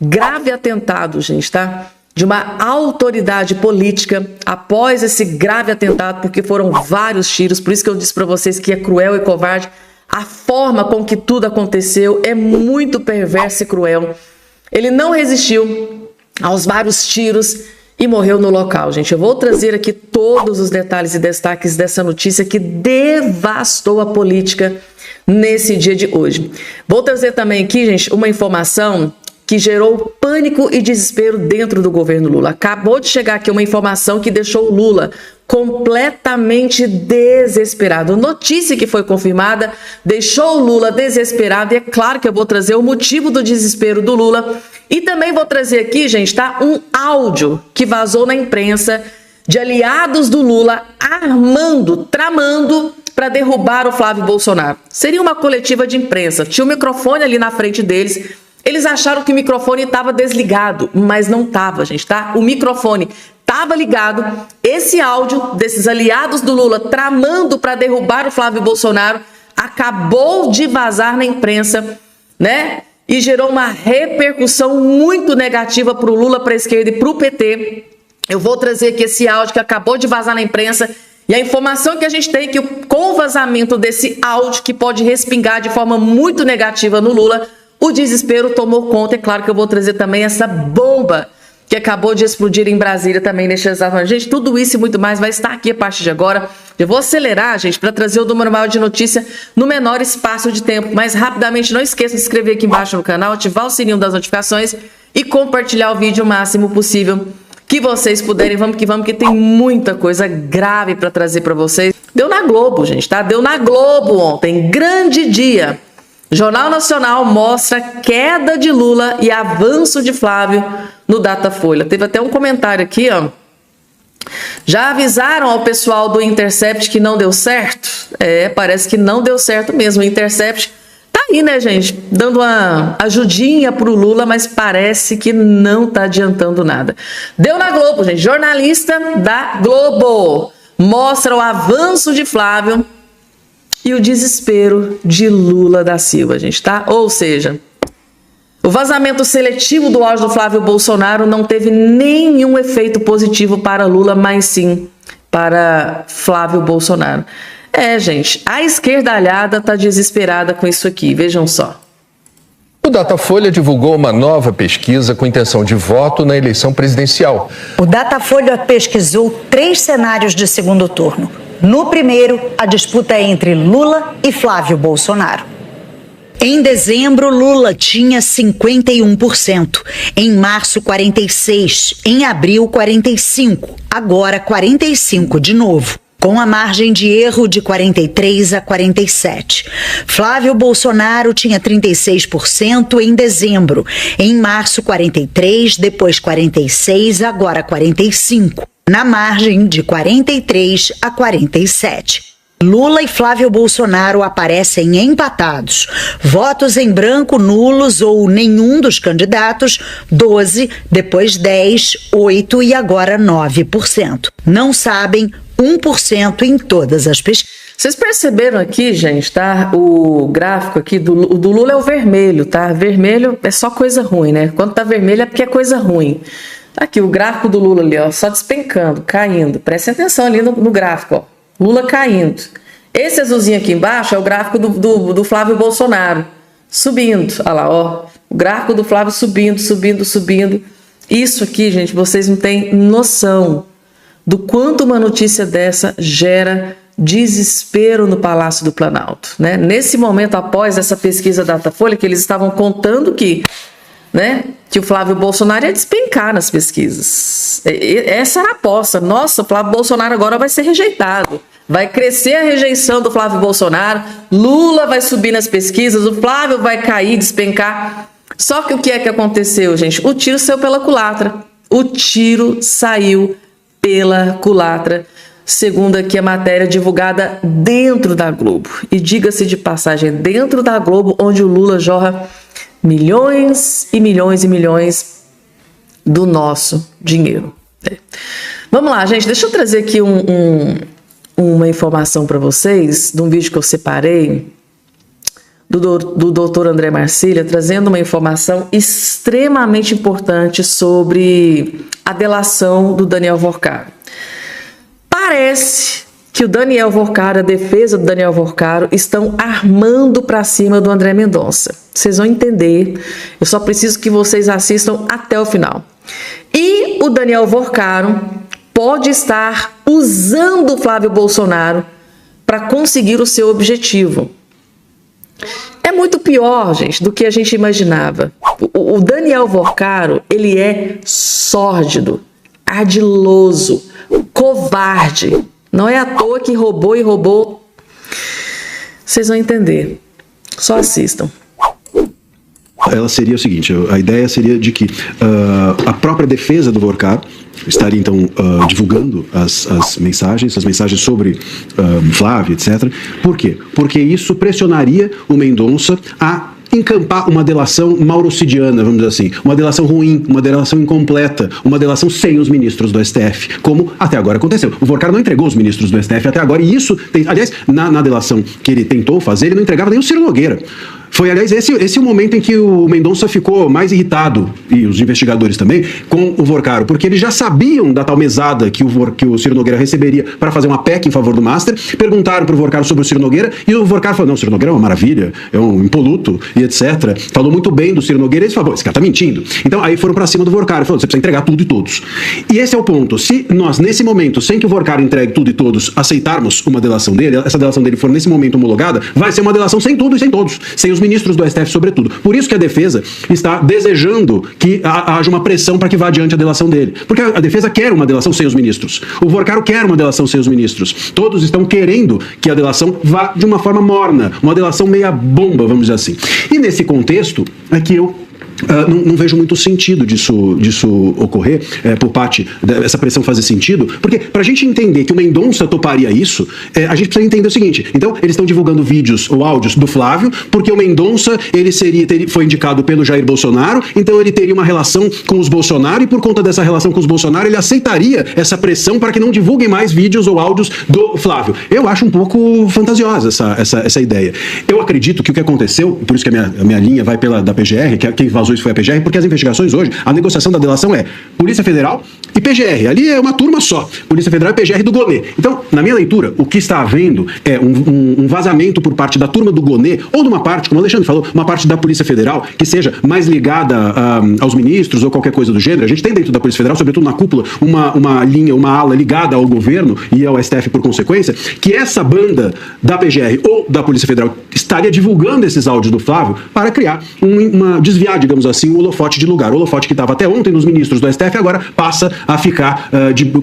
grave atentado, gente, tá? De uma autoridade política após esse grave atentado, porque foram vários tiros, por isso que eu disse para vocês que é cruel e covarde. A forma com que tudo aconteceu é muito perversa e cruel. Ele não resistiu aos vários tiros e morreu no local, gente. Eu vou trazer aqui todos os detalhes e destaques dessa notícia que devastou a política nesse dia de hoje. Vou trazer também aqui, gente, uma informação que gerou pânico e desespero dentro do governo Lula. Acabou de chegar aqui uma informação que deixou o Lula completamente desesperado. Notícia que foi confirmada deixou o Lula desesperado e é claro que eu vou trazer o motivo do desespero do Lula e também vou trazer aqui, gente, tá, um áudio que vazou na imprensa de aliados do Lula tramando para derrubar o Flávio Bolsonaro. Seria uma coletiva de imprensa, tinha o microfone ali na frente deles. Eles acharam que o microfone estava desligado, mas não estava, gente, tá? O microfone estava ligado. Esse áudio desses aliados do Lula tramando para derrubar o Flávio Bolsonaro acabou de vazar na imprensa, né? E gerou uma repercussão muito negativa para o Lula, para a esquerda e para o PT. Eu vou trazer aqui esse áudio que acabou de vazar na imprensa. E a informação que a gente tem é que com o vazamento desse áudio, que pode respingar de forma muito negativa no Lula, o desespero tomou conta. É claro que eu vou trazer também essa bomba que acabou de explodir em Brasília também neste exato momento. Gente, tudo isso e muito mais vai estar aqui a partir de agora. Eu vou acelerar, gente, para trazer o número maior de notícia no menor espaço de tempo. Mas rapidamente, não esqueça de se inscrever aqui embaixo no canal, ativar o sininho das notificações e compartilhar o vídeo o máximo possível que vocês puderem. Vamos, que tem muita coisa grave para trazer para vocês. Deu na Globo, gente, tá? Deu na Globo ontem, grande dia. Jornal Nacional mostra queda de Lula e avanço de Flávio no Datafolha. Teve até um comentário aqui, ó. Já avisaram ao pessoal do Intercept que não deu certo? Parece que não deu certo mesmo. O Intercept tá aí, né, gente? Dando uma ajudinha pro Lula, mas parece que não tá adiantando nada. Deu na Globo, gente. Jornalista da Globo mostra o avanço de Flávio e o desespero de Lula da Silva, gente, tá? Ou seja, o vazamento seletivo do áudio do Flávio Bolsonaro não teve nenhum efeito positivo para Lula, mas sim para Flávio Bolsonaro. Gente, a esquerda alhada tá desesperada com isso aqui, vejam só. O Datafolha divulgou uma nova pesquisa com intenção de voto na eleição presidencial. O Datafolha pesquisou 3 cenários de segundo turno. No primeiro, a disputa é entre Lula e Flávio Bolsonaro. Em dezembro, Lula tinha 51%. Em março, 46%. Em abril, 45%. Agora, 45% de novo, com a margem de erro de 43% a 47%. Flávio Bolsonaro tinha 36% em dezembro. Em março, 43%, depois 46%, agora 45%. Na margem de 43% a 47%. Lula e Flávio Bolsonaro aparecem empatados. Votos em branco, nulos ou nenhum dos candidatos, 12%, depois 10%, 8% e agora 9%. Não sabem, 1% em todas as pesquisas. Vocês perceberam aqui, gente, tá? O gráfico aqui do Lula é o vermelho, tá? Vermelho é só coisa ruim, né? Quando tá vermelho é porque é coisa ruim. Aqui o gráfico do Lula ali, ó, só despencando, caindo. Prestem atenção ali no gráfico, ó. Lula caindo. Esse azulzinho aqui embaixo é o gráfico do Flávio Bolsonaro. Subindo, olha lá, ó. O gráfico do Flávio subindo, subindo, subindo. Isso aqui, gente, vocês não têm noção do quanto uma notícia dessa gera desespero no Palácio do Planalto, né? Nesse momento, após essa pesquisa Datafolha, que eles estavam contando que o Flávio Bolsonaro ia despencar nas pesquisas. Essa era a aposta. Nossa, o Flávio Bolsonaro agora vai ser rejeitado. Vai crescer a rejeição do Flávio Bolsonaro, Lula vai subir nas pesquisas, o Flávio vai cair, despencar. Só que o que é que aconteceu, gente? O tiro saiu pela culatra. O tiro saiu pela culatra, segundo aqui a matéria divulgada dentro da Globo. E diga-se de passagem, dentro da Globo, onde o Lula jorra milhões e milhões e milhões do nosso dinheiro. Vamos lá, gente, deixa eu trazer aqui uma informação para vocês, de um vídeo que eu separei. do doutor André Marcília, trazendo uma informação extremamente importante sobre a delação do Daniel Vorcaro. Parece que o Daniel Vorcaro, a defesa do Daniel Vorcaro, estão armando para cima do André Mendonça. Vocês vão entender, eu só preciso que vocês assistam até o final. E o Daniel Vorcaro pode estar usando o Flávio Bolsonaro para conseguir o seu objetivo. É muito pior, gente, do que a gente imaginava. O Daniel Vorcaro, ele é sórdido, ardiloso, covarde. Não é à toa que roubou. Vocês vão entender. Só assistam. Ela seria o seguinte, a ideia seria de que a própria defesa do Vorcaro estaria então divulgando as mensagens sobre Flávio, etc. Por quê? Porque isso pressionaria o Mendonça a encampar uma delação maurocidiana, vamos dizer assim, uma delação ruim, uma delação incompleta, uma delação sem os ministros do STF, como até agora aconteceu. O Vorcaro não entregou os ministros do STF até agora, e isso tem, aliás, na delação que ele tentou fazer, ele não entregava nem o Ciro Nogueira. Foi, aliás, esse o momento em que o Mendonça ficou mais irritado, e os investigadores também, com o Vorcaro, porque eles já sabiam da tal mesada que o Ciro Nogueira receberia para fazer uma PEC em favor do Master, perguntaram para o Vorcaro sobre o Ciro Nogueira, e o Vorcaro falou, não, o Ciro Nogueira é uma maravilha, é um impoluto, e etc. Falou muito bem do Ciro Nogueira, e eles falaram, esse cara tá mentindo. Então, aí foram para cima do Vorcaro, falou, você precisa entregar tudo e todos. E esse é o ponto, se nós, nesse momento, sem que o Vorcaro entregue tudo e todos, aceitarmos uma delação dele, essa delação dele for nesse momento homologada, vai ser uma delação sem tudo e sem todos, sem os ministros do STF sobretudo. Por isso que a defesa está desejando que haja uma pressão para que vá adiante a delação dele. Porque a defesa quer uma delação sem os ministros. O Vorcaro quer uma delação sem os ministros. Todos estão querendo que a delação vá de uma forma morna, uma delação meia bomba, vamos dizer assim. E nesse contexto é que eu não vejo muito sentido disso ocorrer, por parte dessa pressão fazer sentido, porque pra gente entender que o Mendonça toparia isso, a gente precisa entender o seguinte, então eles estão divulgando vídeos ou áudios do Flávio, porque o Mendonça, ele foi indicado pelo Jair Bolsonaro, então ele teria uma relação com os Bolsonaro, e por conta dessa relação com os Bolsonaro, ele aceitaria essa pressão para que não divulguem mais vídeos ou áudios do Flávio. Eu acho um pouco fantasiosa essa ideia. Eu acredito que o que aconteceu, por isso que a minha linha vai da PGR, que quem vazou isso foi a PGR, porque as investigações hoje, a negociação da delação é Polícia Federal e PGR. Ali é uma turma só. Polícia Federal e PGR do Gonê. Então, na minha leitura, o que está havendo é um vazamento por parte da turma do Gonê, ou de uma parte, como o Alexandre falou, uma parte da Polícia Federal, que seja mais ligada aos ministros ou qualquer coisa do gênero. A gente tem dentro da Polícia Federal, sobretudo na cúpula, uma linha, uma ala ligada ao governo e ao STF por consequência, que essa banda da PGR ou da Polícia Federal estaria divulgando esses áudios do Flávio para criar desviar, digamos assim, o holofote de lugar. O holofote que estava até ontem nos ministros do STF agora passa a ficar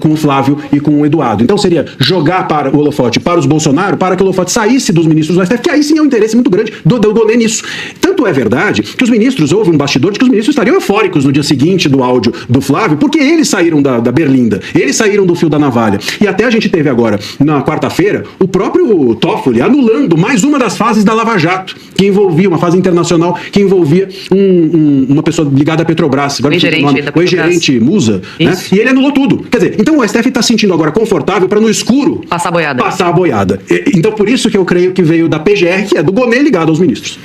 com o Flávio e com o Eduardo. Então seria jogar para o holofote para os Bolsonaro, para que o holofote saísse dos ministros do STF, que aí sim é um interesse muito grande do Gonê nisso. Tanto é verdade que os ministros, houve um bastidor de que os ministros estariam eufóricos no dia seguinte do áudio do Flávio, porque eles saíram da berlinda, eles saíram do fio da navalha. E até a gente teve agora, na quarta-feira, o próprio Toffoli anulando mais uma das fases da Lava Jato, que envolvia, uma fase internacional, que envolvia uma pessoa ligada à Petrobras, agora o ex-gerente Musa, né? E ele anulou tudo. Quer dizer, então o STF está se sentindo agora confortável para no escuro passar a boiada. Então por isso que eu creio que veio da PGR, que é do Gonê ligado aos ministros.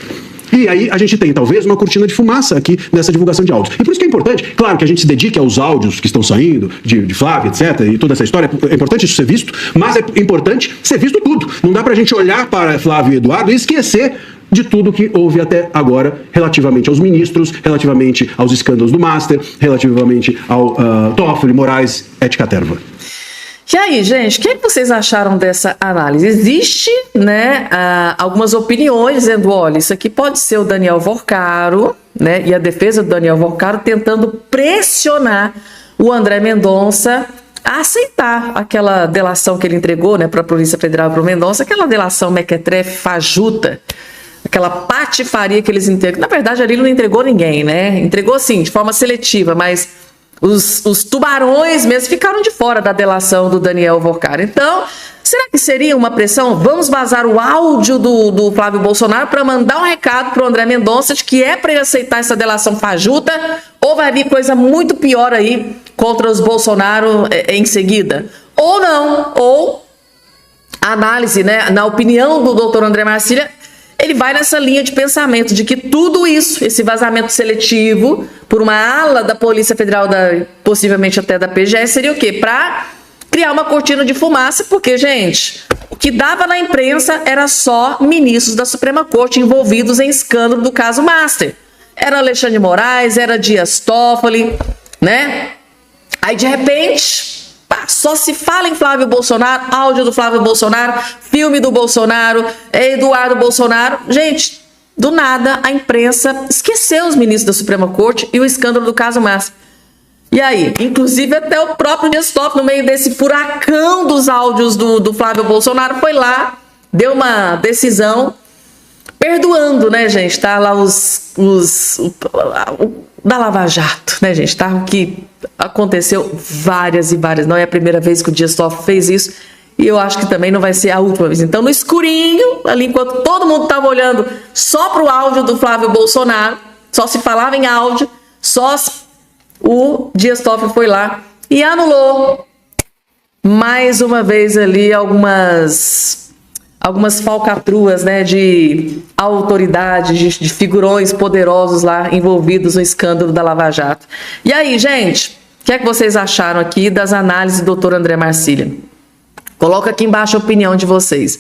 E aí a gente tem, talvez, uma cortina de fumaça aqui nessa divulgação de áudios. E por isso que é importante, claro, que a gente se dedique aos áudios que estão saindo, de Flávio, etc., e toda essa história. É importante isso ser visto, mas é importante ser visto tudo. Não dá pra gente olhar para Flávio e Eduardo e esquecer de tudo que houve até agora relativamente aos ministros, relativamente aos escândalos do Master, relativamente ao Toffoli, Moraes, etc. E aí, gente, o que vocês acharam dessa análise? Existe, né, algumas opiniões dizendo, olha, isso aqui pode ser o Daniel Vorcaro, né, e a defesa do Daniel Vorcaro tentando pressionar o André Mendonça a aceitar aquela delação que ele entregou, né, para a Polícia Federal e para o Mendonça, aquela delação mequetrefe, fajuta, aquela patifaria que eles entregam. Na verdade, ali ele não entregou ninguém, né? Entregou, sim, de forma seletiva, mas os tubarões mesmo ficaram de fora da delação do Daniel Vorcaro. Então, será que seria uma pressão? Vamos vazar o áudio do Flávio Bolsonaro para mandar um recado para o André Mendonça de que é para ele aceitar essa delação fajuta, ou vai vir coisa muito pior aí contra os Bolsonaro em seguida? Ou não, ou a análise, né, na opinião do doutor André Marcília, ele vai nessa linha de pensamento de que tudo isso, esse vazamento seletivo por uma ala da Polícia Federal, possivelmente até da PGR, seria o quê? Para criar uma cortina de fumaça, porque, gente, o que dava na imprensa era só ministros da Suprema Corte envolvidos em escândalo do caso Master. Era Alexandre de Moraes, era Dias Toffoli, né? Aí, de repente, só se fala em Flávio Bolsonaro, áudio do Flávio Bolsonaro, filme do Bolsonaro, Eduardo Bolsonaro. Gente, do nada, a imprensa esqueceu os ministros da Suprema Corte e o escândalo do caso Master. E aí, inclusive até o próprio Dias Toffoli, no meio desse furacão dos áudios do Flávio Bolsonaro, foi lá, deu uma decisão perdoando, né, gente, tá? Lá da Lava Jato, né, gente, tá? O que aconteceu várias e várias. Não é a primeira vez que o Dias Toffoli fez isso e eu acho que também não vai ser a última vez. Então, no escurinho, ali enquanto todo mundo estava olhando só para o áudio do Flávio Bolsonaro, só se falava em áudio, o Dias Toffoli foi lá e anulou mais uma vez ali algumas falcatruas, né, de autoridades, de figurões poderosos lá envolvidos no escândalo da Lava Jato. E aí, gente, o que é que vocês acharam aqui das análises do doutor André Marcília? Coloca aqui embaixo a opinião de vocês.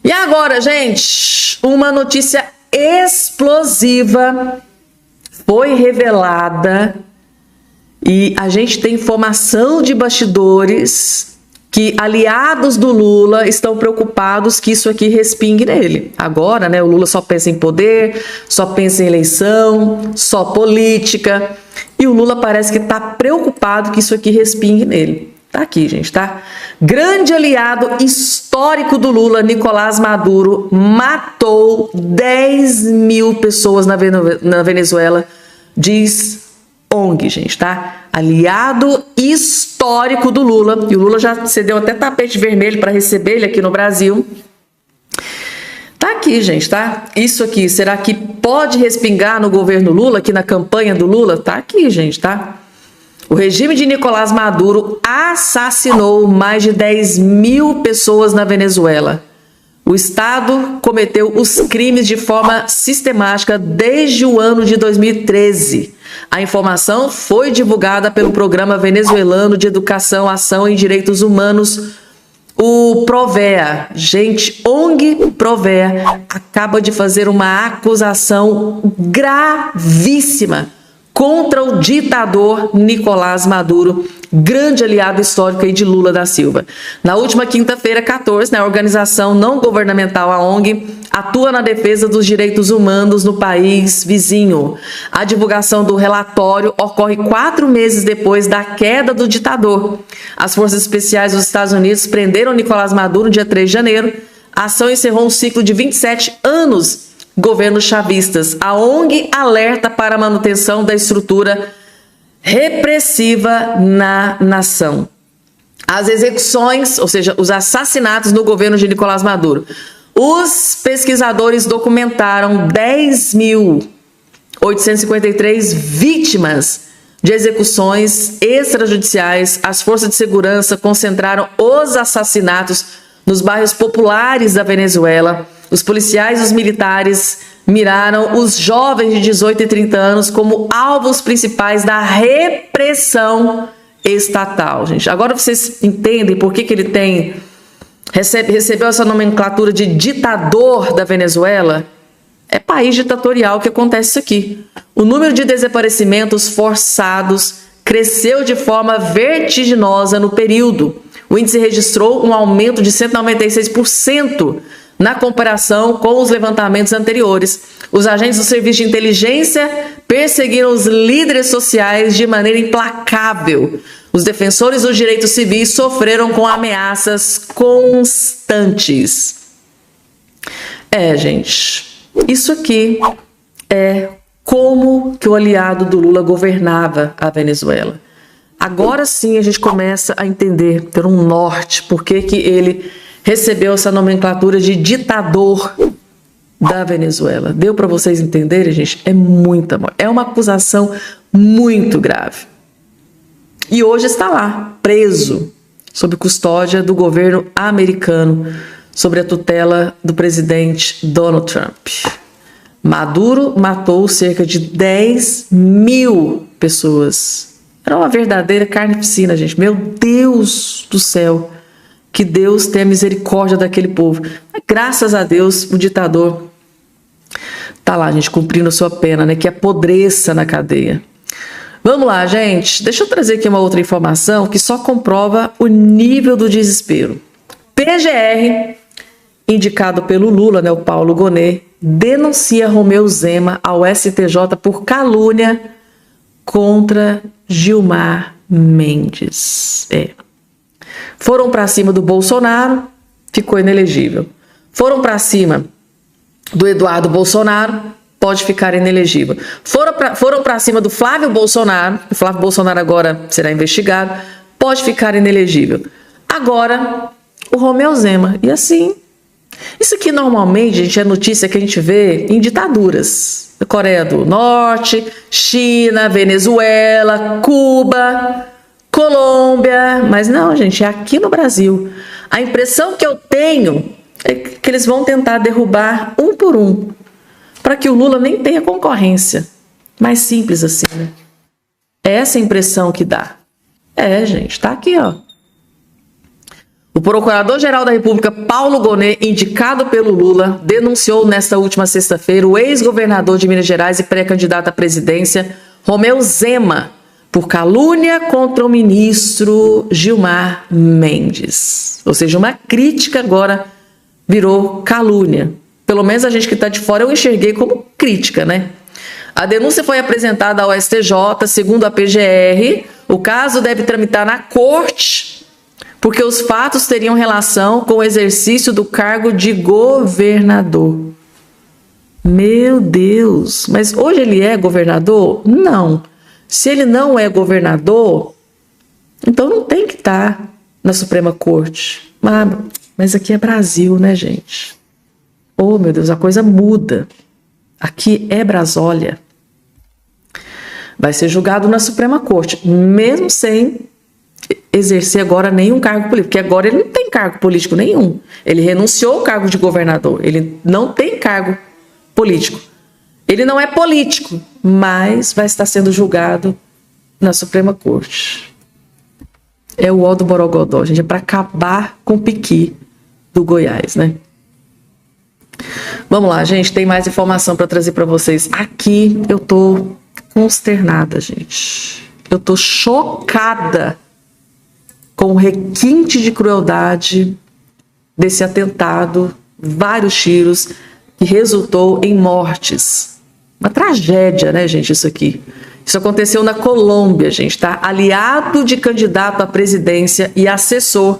E agora, gente, uma notícia explosiva foi revelada e a gente tem informação de bastidores que aliados do Lula estão preocupados que isso aqui respingue nele. Agora, né, o Lula só pensa em poder, só pensa em eleição, só política. E o Lula parece que está preocupado que isso aqui respingue nele. Tá aqui, gente, tá? Grande aliado histórico do Lula, Nicolás Maduro, matou 10 mil pessoas na Venezuela, diz ONG, gente, tá? Aliado histórico do Lula, e o Lula já cedeu até tapete vermelho para receber ele aqui no Brasil. Tá aqui, gente, tá? Isso aqui, será que pode respingar no governo Lula, aqui na campanha do Lula? Tá aqui, gente, tá? O regime de Nicolás Maduro assassinou mais de 10 mil pessoas na Venezuela. O Estado cometeu os crimes de forma sistemática desde o ano de 2013. A informação foi divulgada pelo Programa Venezuelano de Educação, Ação e Direitos Humanos, o Provea. Gente, ONG Provea acaba de fazer uma acusação gravíssima contra o ditador Nicolás Maduro, grande aliado histórico aí de Lula da Silva. Na última quinta-feira, 14, a organização não governamental, a ONG, atua na defesa dos direitos humanos no país vizinho. A divulgação do relatório ocorre 4 meses depois da queda do ditador. As forças especiais dos Estados Unidos prenderam Nicolás Maduro no dia 3 de janeiro. A ação encerrou um ciclo de 27 anos governos chavistas. A ONG alerta para a manutenção da estrutura repressiva na nação. As execuções, ou seja, os assassinatos no governo de Nicolás Maduro. Os pesquisadores documentaram 10.853 vítimas de execuções extrajudiciais. As forças de segurança concentraram os assassinatos nos bairros populares da Venezuela. Os policiais e os militares miraram os jovens de 18 e 30 anos como alvos principais da repressão estatal, gente. Agora vocês entendem por que ele recebeu essa nomenclatura de ditador da Venezuela? É país ditatorial que acontece isso aqui. O número de desaparecimentos forçados cresceu de forma vertiginosa no período. O índice registrou um aumento de 196% na comparação com os levantamentos anteriores. Os agentes do Serviço de Inteligência perseguiram os líderes sociais de maneira implacável. Os defensores dos direitos civis sofreram com ameaças constantes. Gente, isso aqui é como que o aliado do Lula governava a Venezuela. Agora sim a gente começa a entender por um norte por que ele recebeu essa nomenclatura de ditador da Venezuela. Deu para vocês entenderem, gente? É muita morte. É uma acusação muito grave. E hoje está lá, preso, sob custódia do governo americano, sobre a tutela do presidente Donald Trump. Maduro matou cerca de 10 mil pessoas. Era uma verdadeira carnificina, gente. Meu Deus do céu. Que Deus tenha misericórdia daquele povo. Graças a Deus, o ditador tá lá, gente, cumprindo a sua pena, né? Que apodreça na cadeia. Vamos lá, gente. Deixa eu trazer aqui uma outra informação que só comprova o nível do desespero. PGR, indicado pelo Lula, né, o Paulo Gonet, denuncia Romeu Zema ao STJ por calúnia contra Gilmar Mendes. Foram para cima do Bolsonaro, ficou inelegível. Foram para cima do Eduardo Bolsonaro, pode ficar inelegível. Foram para cima do Flávio Bolsonaro, o Flávio Bolsonaro agora será investigado, pode ficar inelegível. Agora, o Romeu Zema. E assim, isso aqui normalmente, gente, é notícia que a gente vê em ditaduras. Coreia do Norte, China, Venezuela, Cuba, Colômbia. Mas não, gente, é aqui no Brasil. A impressão que eu tenho é que eles vão tentar derrubar um por um, para que o Lula nem tenha concorrência. Mais simples assim, né? É essa a impressão que dá. Gente, tá aqui, ó. O Procurador-Geral da República, Paulo Gonet, indicado pelo Lula, denunciou nesta última sexta-feira o ex-governador de Minas Gerais e pré-candidato à presidência, Romeu Zema, por calúnia contra o ministro Gilmar Mendes. Ou seja, uma crítica agora virou calúnia. Pelo menos a gente que está de fora eu enxerguei como crítica, né? A denúncia foi apresentada ao STJ, segundo a PGR. O caso deve tramitar na corte, porque os fatos teriam relação com o exercício do cargo de governador. Meu Deus, mas hoje ele é governador? Não. Se ele não é governador, então não tem que estar na Suprema Corte. Mas aqui é Brasil, né, gente? Oh, meu Deus, a coisa muda. Aqui é Brasólia. Vai ser julgado na Suprema Corte, mesmo sem exercer agora nenhum cargo político, porque agora ele não tem cargo político nenhum. Ele renunciou ao cargo de governador, ele não tem cargo político. Ele não é político, mas vai estar sendo julgado na Suprema Corte. É o ó do Borogodó, gente, é para acabar com o piqui do Goiás, né? Vamos lá, gente, tem mais informação para trazer para vocês. Aqui eu tô consternada, gente. Eu tô chocada com o requinte de crueldade desse atentado, vários tiros, que resultou em mortes. Uma tragédia, né, gente, isso aqui. Isso aconteceu na Colômbia, gente, tá? Aliado de candidato à presidência e assessor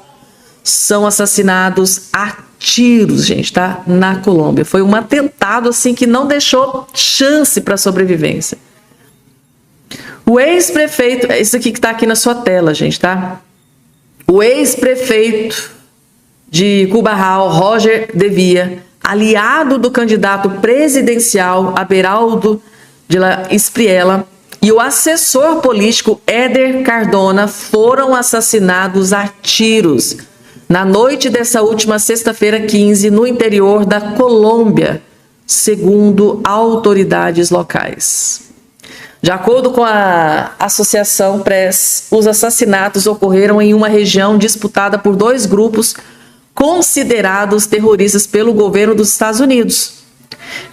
são assassinados a tiros, gente, tá? Na Colômbia. Foi um atentado, assim, que não deixou chance para sobrevivência. O ex-prefeito, isso aqui que tá aqui na sua tela, gente, tá? O ex-prefeito de Cubarral, Roger Devia, aliado do candidato presidencial Aberaldo de la Espriella, e o assessor político Éder Cardona foram assassinados a tiros na noite dessa última sexta-feira 15, no interior da Colômbia, segundo autoridades locais. De acordo com a Associação Press, os assassinatos ocorreram em uma região disputada por dois grupos considerados terroristas pelo governo dos Estados Unidos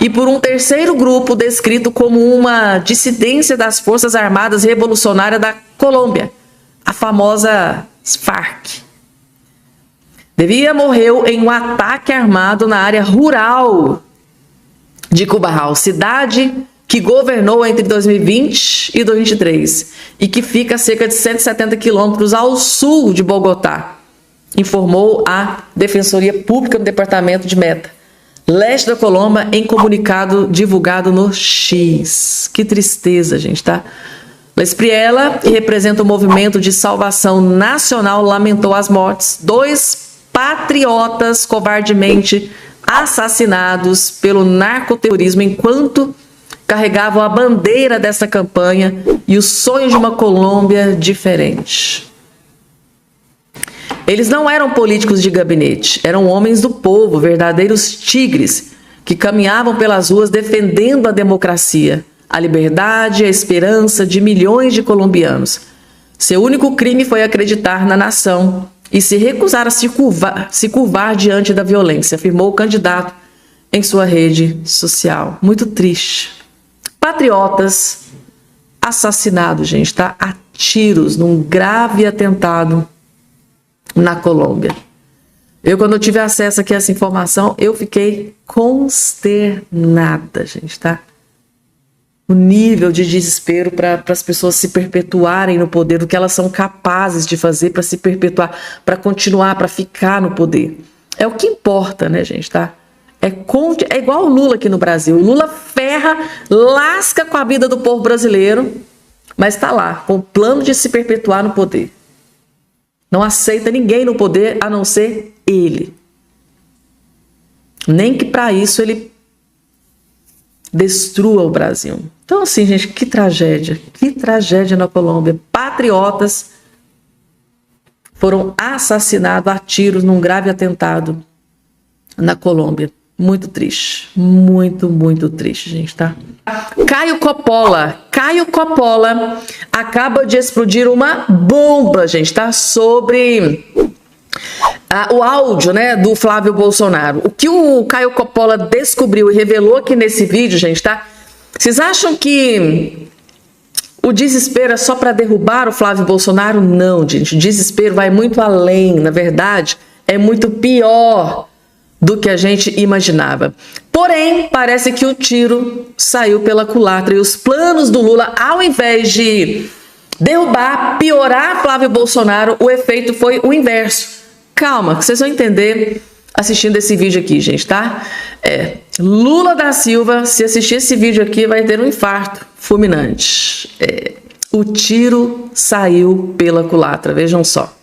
e por um terceiro grupo descrito como uma dissidência das Forças Armadas Revolucionárias da Colômbia, a famosa FARC. Devia morreu em um ataque armado na área rural de Cubarral, cidade que governou entre 2020 e 2023 e que fica a cerca de 170 quilômetros ao sul de Bogotá, informou a Defensoria Pública do Departamento de Meta, leste da Colômbia, em comunicado divulgado no X. Que tristeza, gente, tá? La Espriella, que representa o Movimento de Salvação Nacional, lamentou as mortes. 2 patriotas covardemente assassinados pelo narcoterrorismo enquanto carregavam a bandeira dessa campanha e o sonho de uma Colômbia diferente. Eles não eram políticos de gabinete, eram homens do povo, verdadeiros tigres, que caminhavam pelas ruas defendendo a democracia, a liberdade e a esperança de milhões de colombianos. Seu único crime foi acreditar na nação e se recusar a se curvar diante da violência, afirmou o candidato em sua rede social. Muito triste. Patriotas assassinados, gente, tá? A tiros num grave atentado na Colômbia. Quando eu tive acesso aqui a essa informação, eu fiquei consternada, gente, tá? O nível de desespero para as pessoas se perpetuarem no poder, do que elas são capazes de fazer para se perpetuar, para continuar, para ficar no poder. É o que importa, né, gente, tá? É igual o Lula aqui no Brasil. O Lula ferra, lasca com a vida do povo brasileiro, mas está lá, com o plano de se perpetuar no poder. Não aceita ninguém no poder a não ser ele. Nem que para isso ele destrua o Brasil. Então, assim, gente, que tragédia na Colômbia. Patriotas foram assassinados a tiros num grave atentado na Colômbia. Muito triste, muito triste, gente, tá? Caio Coppola acaba de explodir uma bomba, gente, tá? Sobre o áudio, né, do Flávio Bolsonaro. O que o Caio Coppola descobriu e revelou aqui nesse vídeo, gente, tá? Vocês acham que o desespero é só para derrubar o Flávio Bolsonaro? Não, gente, o desespero vai muito além, na verdade, é muito pior do que a gente imaginava. Porém, parece que o tiro saiu pela culatra e os planos do Lula, ao invés de derrubar, piorar Flávio Bolsonaro, o efeito foi o inverso. Calma, que vocês vão entender assistindo esse vídeo aqui, gente, tá? Lula da Silva, se assistir esse vídeo aqui, vai ter um infarto fulminante. O tiro saiu pela culatra, vejam só.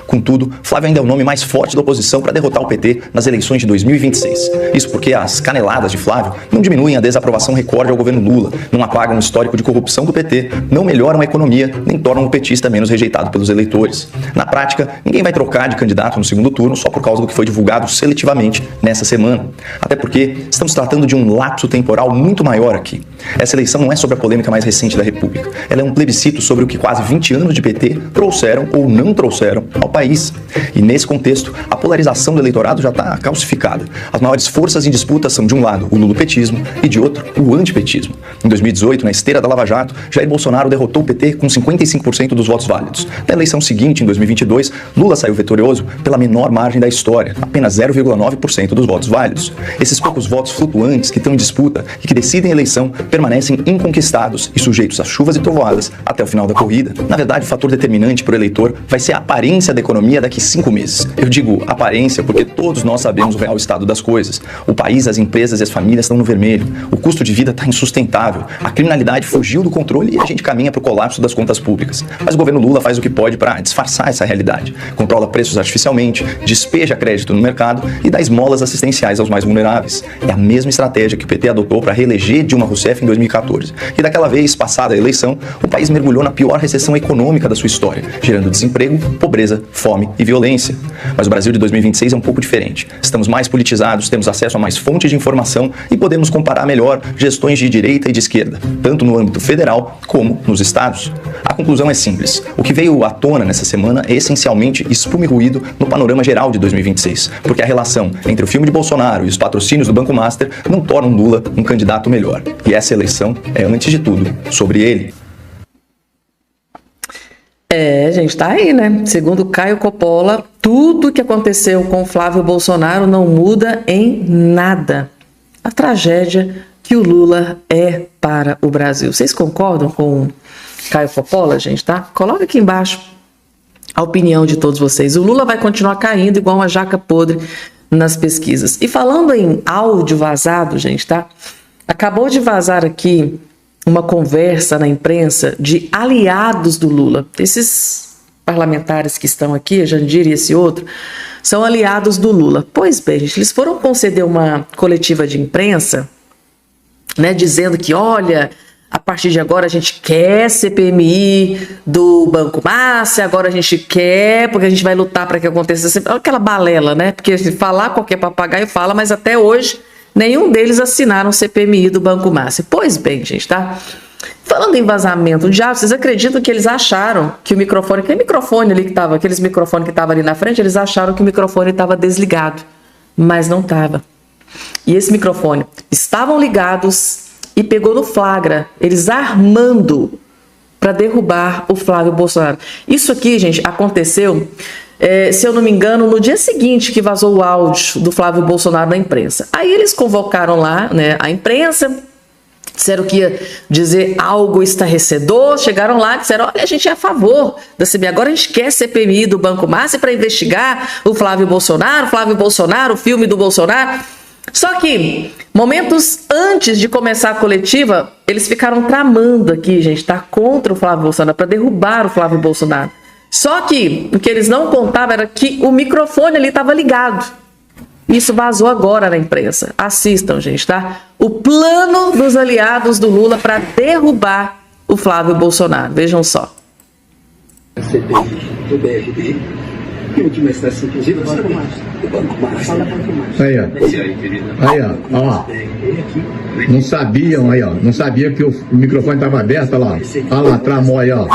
Contudo, Flávio ainda é o nome mais forte da oposição para derrotar o PT nas eleições de 2026. Isso porque as caneladas de Flávio não diminuem a desaprovação recorde ao governo Lula, não apagam o histórico de corrupção do PT, não melhoram a economia, nem tornam o petista menos rejeitado pelos eleitores. Na prática, ninguém vai trocar de candidato no segundo turno só por causa do que foi divulgado seletivamente nessa semana. Até porque estamos tratando de um lapso temporal muito maior aqui. Essa eleição não é sobre a polêmica mais recente da República. Ela é um plebiscito sobre o que quase 20 anos de PT trouxeram ou não trouxeram ao país. E nesse contexto, a polarização do eleitorado já está calcificada. As maiores forças em disputa são, de um lado, o lulopetismo e, de outro, o antipetismo. Em 2018, na esteira da Lava Jato, Jair Bolsonaro derrotou o PT com 55% dos votos válidos. Na eleição seguinte, em 2022, Lula saiu vitorioso pela menor margem da história, apenas 0,9% dos votos válidos. Esses poucos votos flutuantes que estão em disputa e que decidem a eleição permanecem inconquistados e sujeitos a chuvas e trovoadas até o final da corrida. Na verdade, o fator determinante para o eleitor vai ser a aparência da economia daqui 5 meses. Eu digo aparência porque todos nós sabemos o real estado das coisas. O país, as empresas e as famílias estão no vermelho. O custo de vida está insustentável. A criminalidade fugiu do controle e a gente caminha para o colapso das contas públicas. Mas o governo Lula faz o que pode para disfarçar essa realidade. Controla preços artificialmente, despeja crédito no mercado e dá esmolas assistenciais aos mais vulneráveis. É a mesma estratégia que o PT adotou para reeleger Dilma Rousseff em 2014. E daquela vez, passada a eleição, o país mergulhou na pior recessão econômica da sua história, gerando desemprego, pobreza, fome e violência. Mas o Brasil de 2026 é um pouco diferente. Estamos mais politizados, temos acesso a mais fontes de informação e podemos comparar melhor gestões de direita e de esquerda, tanto no âmbito federal como nos estados. A conclusão é simples. O que veio à tona nessa semana é essencialmente espuma e ruído no panorama geral de 2026, porque a relação entre o filme de Bolsonaro e os patrocínios do Banco Master não tornam Lula um candidato melhor. E essa eleição é, antes de tudo, sobre ele. Gente, tá aí, né? Segundo Caio Coppola, tudo que aconteceu com Flávio Bolsonaro não muda em nada. A tragédia que o Lula é para o Brasil. Vocês concordam com Caio Coppola, gente, tá? Coloca aqui embaixo a opinião de todos vocês. O Lula vai continuar caindo igual uma jaca podre nas pesquisas. E falando em áudio vazado, gente, tá? Acabou de vazar aqui uma conversa na imprensa de aliados do Lula. Esses parlamentares que estão aqui, a Jandir e esse outro, são aliados do Lula. Pois bem, gente, eles foram conceder uma coletiva de imprensa, né, dizendo que, olha, A partir de agora a gente quer CPMI do Banco Master, agora a gente quer, porque a gente vai lutar para que aconteça. Olha aquela balela, né? Porque se falar, qualquer papagaio fala, mas até hoje nenhum deles assinaram o CPMI do Banco Master. Pois bem, gente, tá? Falando em vazamento, vocês acreditam que eles acharam que o microfone, aquele microfone ali que estava, aqueles microfones que estavam ali na frente, eles acharam que o microfone estava desligado, mas não estava. E esse microfone estavam ligados e pegou no flagra, eles armando para derrubar o Flávio Bolsonaro. Isso aqui, gente, aconteceu, se eu não me engano, no dia seguinte que vazou o áudio do Flávio Bolsonaro na imprensa. Aí eles convocaram lá, né, a imprensa, disseram que ia dizer algo estarrecedor, chegaram lá e disseram, olha, a gente é a favor da CPMI, agora a gente quer CPMI do Banco Master para investigar o Flávio Bolsonaro, o filme do Bolsonaro. Só que, momentos antes de começar a coletiva, eles ficaram tramando aqui, gente, tá, contra o Flávio Bolsonaro, para derrubar o Flávio Bolsonaro. Só que o que eles não contavam era que o microfone ali estava ligado. Isso vazou agora na imprensa. Assistam, gente, tá? O plano dos aliados do Lula para derrubar o Flávio Bolsonaro. Vejam só. A CPI do BRB, e o que mais está inclusive, do Banco Master. Aí, ó. Não sabiam, aí, ó. Não sabia que o microfone estava aberto, olha lá. Olha lá, tramou aí, ó.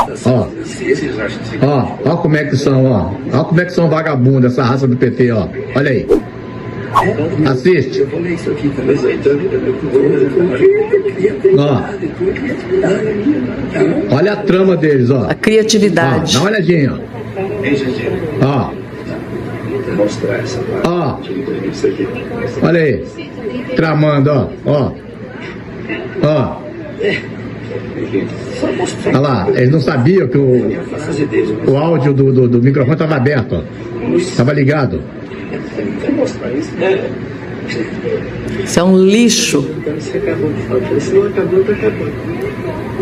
Ó como é que são, ó. Ó como é que são vagabundos, essa raça do PT, ó. Olha aí. Assiste. Eu vou ler isso aqui também. Ó. Olha a trama deles, ó. A criatividade. Ó, dá uma olhadinha, ó. Ó. Mostrar essa parte. Ó. Olha aí. Tramando, ó. Ó. Ó. Olha lá, eles não sabiam que o áudio do microfone estava aberto, ó. Estava ligado. Isso é um lixo. Você acabou de falar. Se não acabou, tá acabando.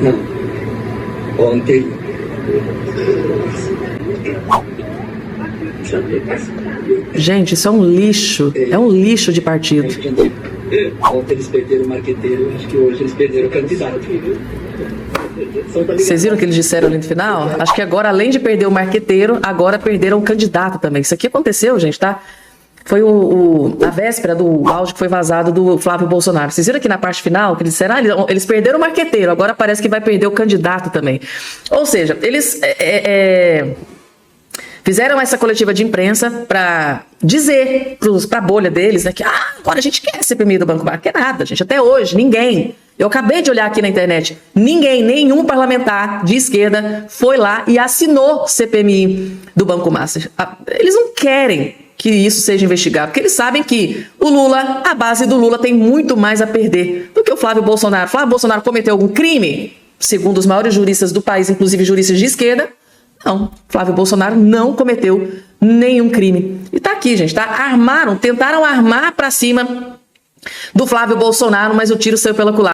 Não. Ontem. Gente, isso é um lixo. É um lixo de partido. Ontem eles perderam o marqueteiro, acho que hoje eles perderam o candidato. Vocês viram o que eles disseram ali no final? Acho que agora, além de perder o marqueteiro, agora perderam o candidato também. Isso aqui aconteceu, gente, tá? Foi a véspera do áudio que foi vazado do Flávio Bolsonaro. Vocês viram aqui na parte final que eles disseram, eles perderam o marqueteiro, agora parece que vai perder o candidato também. Ou seja, eles fizeram essa coletiva de imprensa para dizer para a bolha deles, né, que agora a gente quer CPMI do Banco Master. Quer nada, gente. Até hoje, ninguém. Eu acabei de olhar aqui na internet. Nenhum parlamentar de esquerda foi lá e assinou CPMI do Banco Master. Eles não querem que isso seja investigado, porque eles sabem que o Lula, a base do Lula, tem muito mais a perder do que o Flávio Bolsonaro. Flávio Bolsonaro cometeu algum crime? Segundo os maiores juristas do país, inclusive juristas de esquerda, não. Flávio Bolsonaro não cometeu nenhum crime. E tá aqui, gente, tá? Tentaram armar para cima do Flávio Bolsonaro, mas o tiro saiu pela culatra.